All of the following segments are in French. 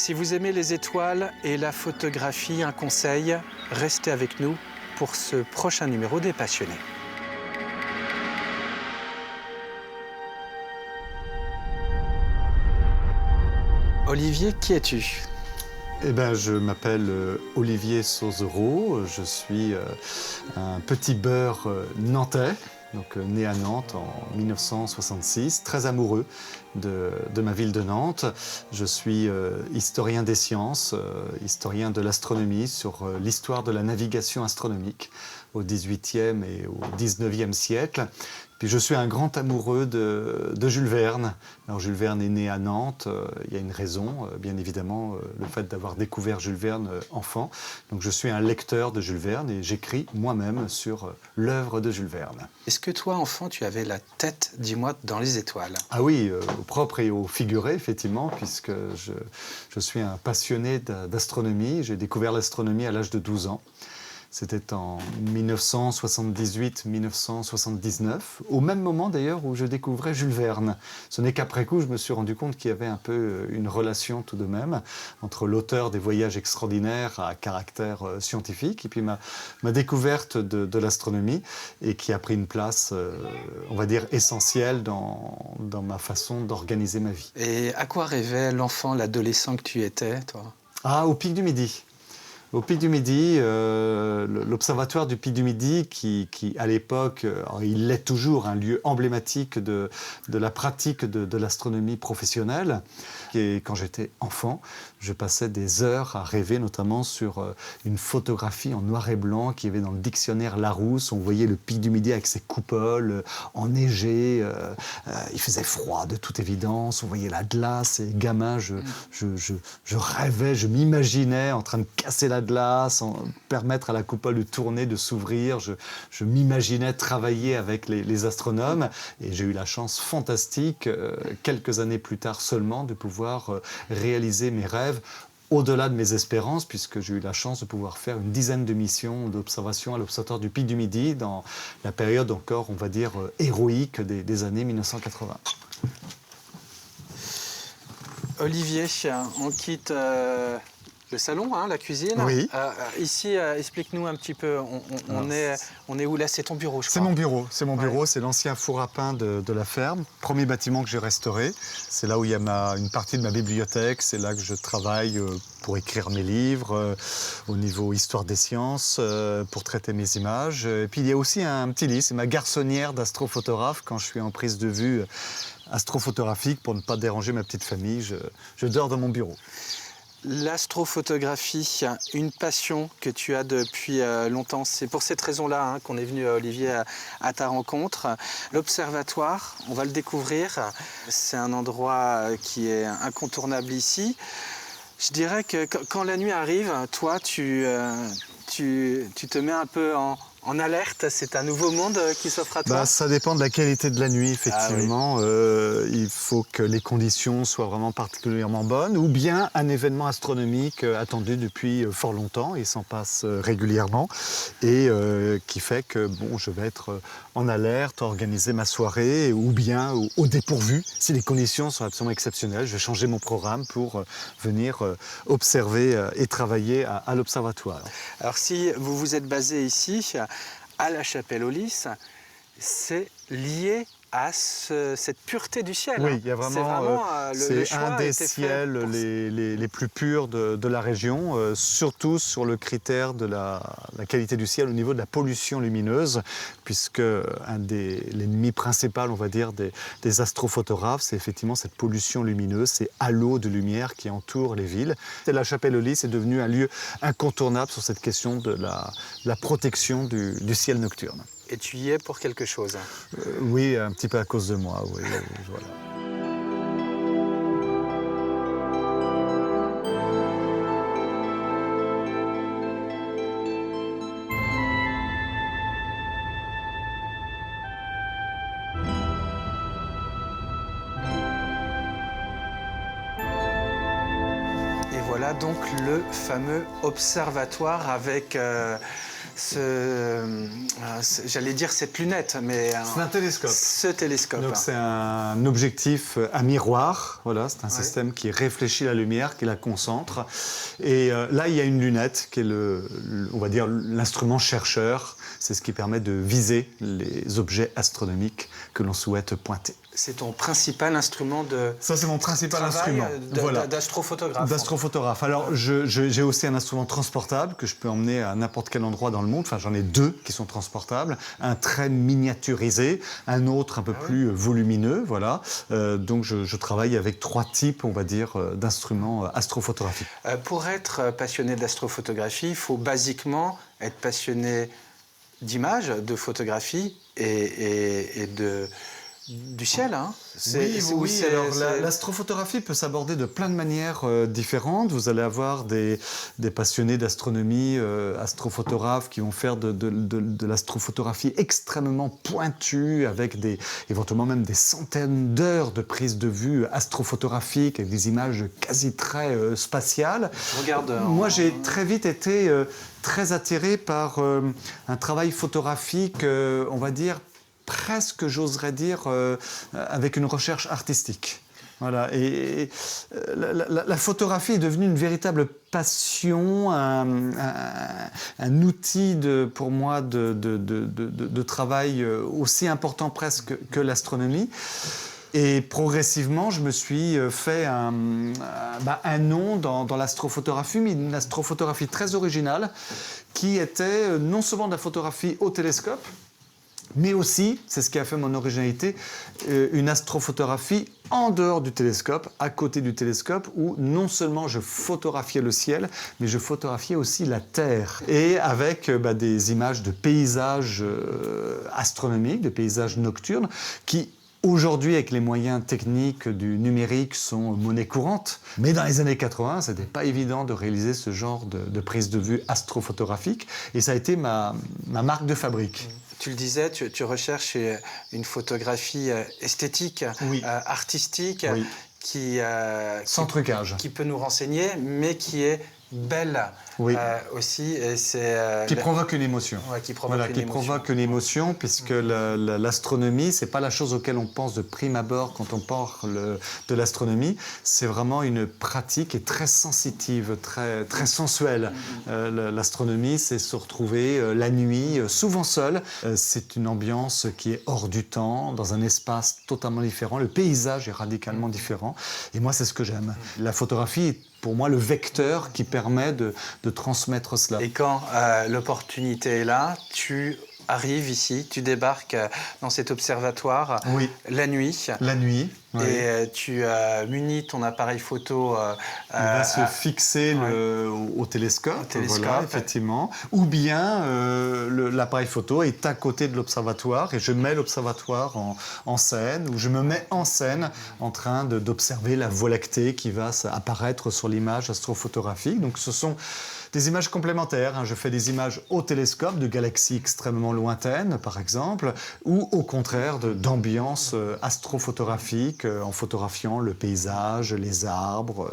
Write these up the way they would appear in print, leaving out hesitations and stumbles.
Si vous aimez les étoiles et la photographie, un conseil, restez avec nous pour ce prochain numéro des Passionnés. Olivier, qui es-tu? Eh ben, je m'appelle Olivier Sauzereau, je suis un petit beurre nantais, donc né à Nantes en 1966, très amoureux de ma ville de Nantes. Je suis historien des sciences, historien de l'astronomie sur l'histoire de la navigation astronomique au XVIIIe et au XIXe siècle. Puis je suis un grand amoureux de Jules Verne. Alors Jules Verne est né à Nantes, il y a une raison, bien évidemment, le fait d'avoir découvert Jules Verne enfant. Donc je suis un lecteur de Jules Verne et j'écris moi-même sur l'œuvre de Jules Verne. Est-ce que toi, enfant, tu avais la tête, dis-moi, dans les étoiles? Ah oui, au propre et au figuré, effectivement, puisque je suis un passionné d'astronomie. J'ai découvert l'astronomie à l'âge de 12 ans. C'était en 1978-1979, au même moment d'ailleurs où je découvrais Jules Verne. Ce n'est qu'après coup, je me suis rendu compte qu'il y avait un peu une relation tout de même entre l'auteur des Voyages extraordinaires à caractère scientifique et puis ma découverte de l'astronomie et qui a pris une place, on va dire, essentielle dans ma façon d'organiser ma vie. Et à quoi rêvait l'enfant, l'adolescent que tu étais, toi? Ah, au Pic du Midi. Au Pic du Midi, l'observatoire du Pic du Midi, qui à l'époque, il l'est toujours, un lieu emblématique de la pratique de l'astronomie professionnelle. Et quand j'étais enfant, je passais des heures à rêver, notamment sur une photographie en noir et blanc qu'il y avait dans le dictionnaire Larousse. On voyait le Pic du Midi avec ses coupoles enneigées. Il faisait froid, de toute évidence. On voyait la glace. Et gamin, je rêvais, je m'imaginais en train de casser la glace, permettre à la coupole de tourner, de s'ouvrir. Je m'imaginais travailler avec les astronomes et j'ai eu la chance fantastique, quelques années plus tard seulement, de pouvoir réaliser mes rêves au-delà de mes espérances, puisque j'ai eu la chance de pouvoir faire une dizaine de missions d'observation à l'observatoire du Pic du Midi dans la période encore, on va dire, héroïque des années 1980. Olivier, on quitte le salon, hein, la cuisine. Oui. Ici, explique-nous un petit peu, on est où là? C'est ton bureau, je crois. C'est mon bureau, c'est l'ancien four à pain de la ferme. Premier bâtiment que j'ai restauré. C'est là où il y a une partie de ma bibliothèque. C'est là que je travaille pour écrire mes livres, au niveau histoire des sciences, pour traiter mes images. Et puis il y a aussi un petit lit, c'est ma garçonnière d'astrophotographe. Quand je suis en prise de vue astrophotographique, pour ne pas déranger ma petite famille, je dors dans mon bureau. L'astrophotographie, une passion que tu as depuis longtemps. C'est pour cette raison-là qu'on est venu, Olivier, à ta rencontre. L'observatoire, on va le découvrir. C'est un endroit qui est incontournable ici. Je dirais que quand la nuit arrive, toi, tu te mets un peu en alerte. C'est un nouveau monde qui s'offre à toi? Ça dépend de la qualité de la nuit, effectivement. Ah oui. Il faut que les conditions soient vraiment particulièrement bonnes, ou bien un événement astronomique attendu depuis fort longtemps, il s'en passe régulièrement, et qui fait que je vais être en alerte, organiser ma soirée, ou bien au dépourvu. Si les conditions sont absolument exceptionnelles, je vais changer mon programme pour venir observer et travailler à l'observatoire. Alors si vous vous êtes basé ici, à la Chapelle-aux-Lys, c'est lié à cette pureté du ciel. Oui, il y a vraiment, c'est un des ciels les plus purs de la région, surtout sur le critère de la qualité du ciel au niveau de la pollution lumineuse, puisque l'ennemi principal, on va dire, des astrophotographes, c'est effectivement cette pollution lumineuse, ces halos de lumière qui entourent les villes. Et la Chapelle-aux-Lys est devenue un lieu incontournable sur cette question de la protection du ciel nocturne. Et tu y es pour quelque chose? Oui, un petit peu à cause de moi, oui, voilà. Et voilà donc le fameux observatoire avec j'allais dire cette lunette, mais c'est un télescope. Ce télescope. Donc c'est un objectif à miroir. Voilà, c'est un système qui réfléchit la lumière, qui la concentre. Et là, il y a une lunette qui est on va dire l'instrument chercheur. C'est ce qui permet de viser les objets astronomiques que l'on souhaite pointer. C'est ton principal instrument de Ça, c'est mon principal instrument. D'astrophotographe. D'astrophotographe. Alors, j'ai aussi un instrument transportable que je peux emmener à n'importe quel endroit dans le monde. Enfin, j'en ai 2 qui sont transportables. Un très miniaturisé, un autre un peu plus volumineux. Voilà. Donc, je travaille avec 3 types, on va dire, d'instruments astrophotographiques. Pour être passionné d'astrophotographie, il faut basiquement être passionné d'images, de photographie et du ciel, hein. Oui. Alors, l'astrophotographie peut s'aborder de plein de manières différentes. Vous allez avoir des passionnés d'astronomie, astrophotographes, qui vont faire de l'astrophotographie extrêmement pointue, avec éventuellement même des centaines d'heures de prise de vue astrophotographique, avec des images quasi très spatiales. Moi, j'ai très vite été très attiré par un travail photographique, on va dire, presque, j'oserais dire, avec une recherche artistique. Voilà. Et la photographie est devenue une véritable passion, un outil pour moi de travail aussi important presque que l'astronomie. Et progressivement, je me suis fait un nom dans l'astrophotographie, mais une astrophotographie très originale, qui était non seulement de la photographie au télescope, mais aussi, c'est ce qui a fait mon originalité, une astrophotographie en dehors du télescope, à côté du télescope, où non seulement je photographiais le ciel, mais je photographiais aussi la Terre. Et avec des images de paysages astronomiques, de paysages nocturnes, qui aujourd'hui, avec les moyens techniques du numérique, sont monnaie courante. Mais dans les années 80, ce n'était pas évident de réaliser ce genre de prise de vue astrophotographique. Et ça a été ma marque de fabrique. Tu le disais, tu recherches une photographie esthétique, artistique, sans trucage, qui peut nous renseigner, mais qui est belle aussi. Et qui provoque une émotion. Qui provoque une émotion, puisque l'astronomie, c'est pas la chose auquel on pense de prime abord quand on parle de l'astronomie. C'est vraiment une pratique et très sensitive, très, très sensuelle. L'astronomie, c'est se retrouver la nuit, souvent seul. C'est une ambiance qui est hors du temps, dans un espace totalement différent. Le paysage est radicalement différent. Et moi, c'est ce que j'aime. La photographie est pour moi le vecteur qui permet de transmettre cela. Et quand l'opportunité est là, tu arrives ici, tu débarques dans cet observatoire la nuit. La nuit. Et tu munis ton appareil photo. Il va se fixer au télescope, voilà, effectivement. Ou bien l'appareil photo est à côté de l'observatoire et je mets l'observatoire en scène, ou je me mets en scène en train d'observer la Voie lactée qui va apparaître sur l'image astrophotographique. Donc ce sont des images complémentaires. Je fais des images au télescope de galaxies extrêmement lointaines, par exemple, ou au contraire d'ambiances astrophotographiques en photographiant le paysage, les arbres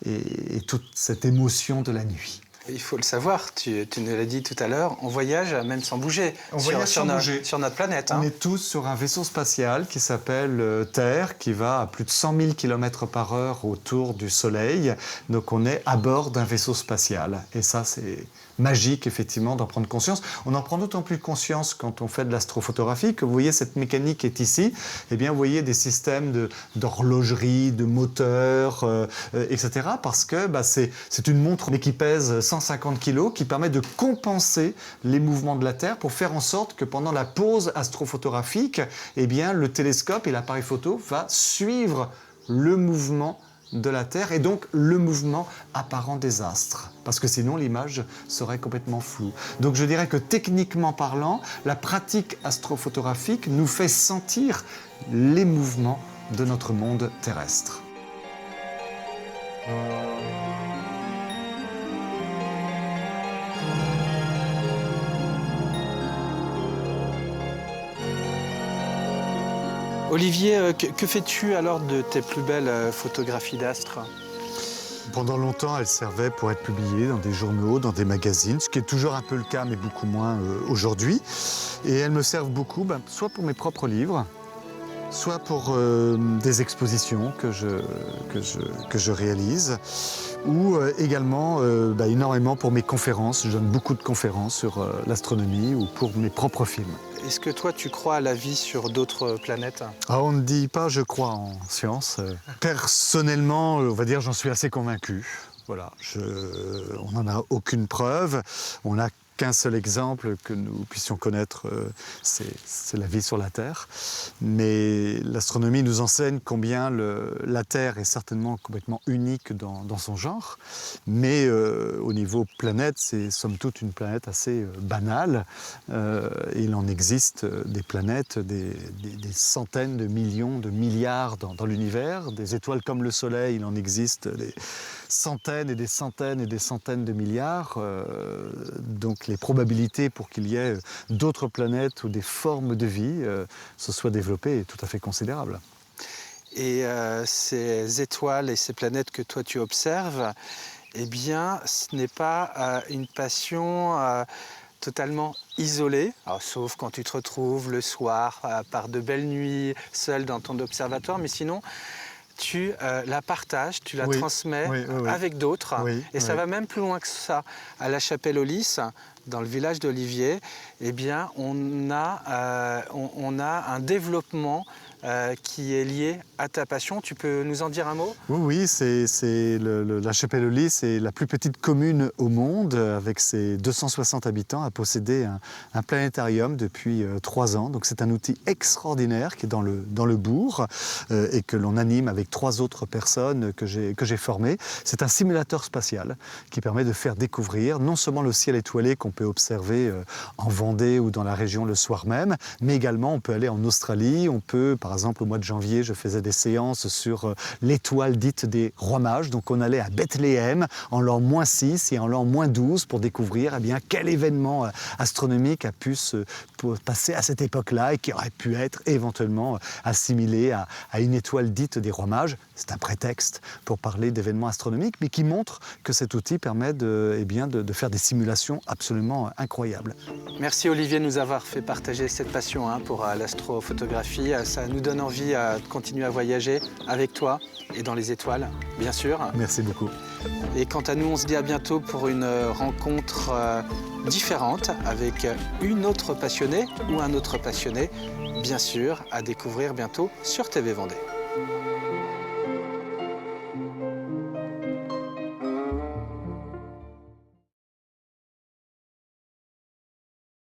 et toute cette émotion de la nuit. Il faut le savoir, tu nous l'as dit tout à l'heure, on voyage même sans bouger, sur notre planète. On est tous sur un vaisseau spatial qui s'appelle Terre, qui va à plus de 100 000 km/h autour du Soleil. Donc on est à bord d'un vaisseau spatial. Et ça, c'est magique, effectivement, d'en prendre conscience. On en prend d'autant plus conscience quand on fait de l'astrophotographie, que vous voyez, cette mécanique est ici. Eh bien, vous voyez des systèmes d'horlogerie, de moteurs, etc. Parce que c'est une montre, mais qui pèse 150 kg, qui permet de compenser les mouvements de la Terre pour faire en sorte que pendant la pause astrophotographique, eh bien, le télescope et l'appareil photo va suivre le mouvement de la Terre et donc le mouvement apparent des astres, parce que sinon l'image serait complètement floue. Donc je dirais que techniquement parlant, la pratique astrophotographique nous fait sentir les mouvements de notre monde terrestre. Olivier, que fais-tu alors de tes plus belles photographies d'astres ? Pendant longtemps, elles servaient pour être publiées dans des journaux, dans des magazines, ce qui est toujours un peu le cas, mais beaucoup moins aujourd'hui. Et elles me servent beaucoup, soit pour mes propres livres, soit pour des expositions que je réalise, ou également énormément pour mes conférences. Je donne beaucoup de conférences sur l'astronomie ou pour mes propres films. Est-ce que toi, tu crois à la vie sur d'autres planètes? On ne dit pas je crois en science. Personnellement, on va dire j'en suis assez convaincu. Voilà, on n'en a aucune preuve. On n'a qu'un seul exemple que nous puissions connaître, c'est la vie sur la Terre. Mais l'astronomie nous enseigne combien la Terre est certainement complètement unique dans son genre. Mais au niveau planète, c'est somme toute une planète assez banale. Et il en existe des planètes, des centaines de millions, de milliards dans l'univers. Des étoiles comme le Soleil, il en existe des centaines et des centaines et des centaines de milliards. Donc les probabilités pour qu'il y ait d'autres planètes ou des formes de vie se soient développées est tout à fait considérable. Et ces étoiles et ces planètes que toi tu observes, eh bien, ce n'est pas une passion totalement isolée, alors, sauf quand tu te retrouves le soir par de belles nuits seul dans ton observatoire, mais sinon tu la partages, tu la transmets avec d'autres. Et ça va même plus loin que ça. À la chapelle aux Lys, dans le village d'Olivier, eh bien, on a un développement qui est lié à ta passion. Tu peux nous en dire un mot? Oui, la chapelle aux Lys, c'est la plus petite commune au monde, avec ses 260 habitants, à posséder un planétarium depuis 3 ans. Donc c'est un outil extraordinaire qui est dans le bourg et que l'on anime avec 3 autres personnes que j'ai formées. C'est un simulateur spatial qui permet de faire découvrir non seulement le ciel étoilé qu'on peut observer en Vendée ou dans la région le soir même, mais également on peut aller en Australie, on peut, par exemple au mois de janvier, je faisais des séances sur l'étoile dite des rois mages. Donc on allait à Bethléem en l'an -6 et en l'an -12 pour découvrir quel événement astronomique a pu se passer à cette époque-là et qui aurait pu être éventuellement assimilé à une étoile dite des rois mages. C'est un prétexte pour parler d'événements astronomiques, mais qui montre que cet outil permet de faire des simulations absolument incroyables. Merci Olivier de nous avoir fait partager cette passion pour l'astrophotographie. Ça nous donne envie de continuer à voyager avec toi et dans les étoiles, bien sûr. Merci beaucoup. Et quant à nous, on se dit à bientôt pour une rencontre différente avec une autre passionnée ou un autre passionné, bien sûr, à découvrir bientôt sur TV Vendée.